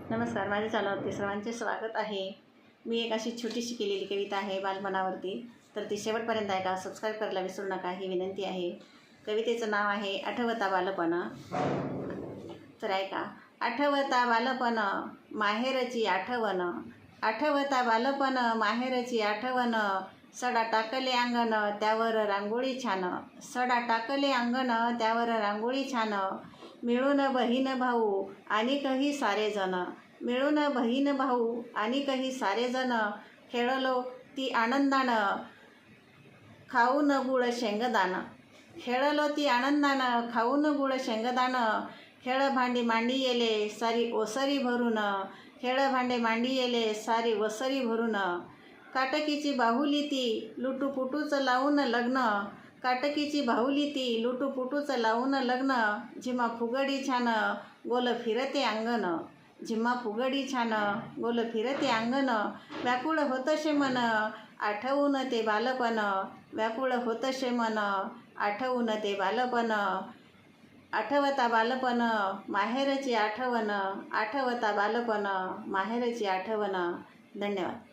नमस्कार, माझ्या चॅनलवरती सर्वांचे स्वागत आहे। मी एक अशी छोटीशी केलेली कविता आहे बालपणावरती, तर ती शेवटपर्यंत ऐका, सबस्क्राईब करायला विसरू नका ही विनंती आहे। कवितेचं नाव आहे आठवता बालपण। तर ऐका। आठवता बालपण माहेरची आठवण, आठवता बालपण माहेरची आठवण, सडा टाकले अंगण त्यावर रांगोळी छान, सडा टाकले अंगण त्यावर रांगोळी छान, मिळून बहीण भाऊ आणि काही सारेजण, मिळून बहीण भाऊ आणि काही सारेजण, खेळलो ती आनंदानं खाऊन गुळ शेंगदाणं, खेळलो ती आनंदानं खाऊन गुळ शेंगदाणं, खेळ भांडी मांडी येले सारी ओसरी भरून, खेळ भांडे मांडी येले सारी ओसरी भरून, काटकीची बाहुली ती लुटूपुटूच लावून लग्न, काटकीची बाहुली ती लुटूपुटूच लावून लग्न, झिम्मा फुगडी छान गोल फिरते अंगण, झिम्मा फुगडी छान गोल फिरते अंगण, व्याकुळ होतशे मन आठवून ते बालपण, व्याकुळ होतशे मन आठवून ते बालपण, आठवता बालपण माहेरची आठवण, आठवता बालपण माहेरची आठवण। धन्यवाद।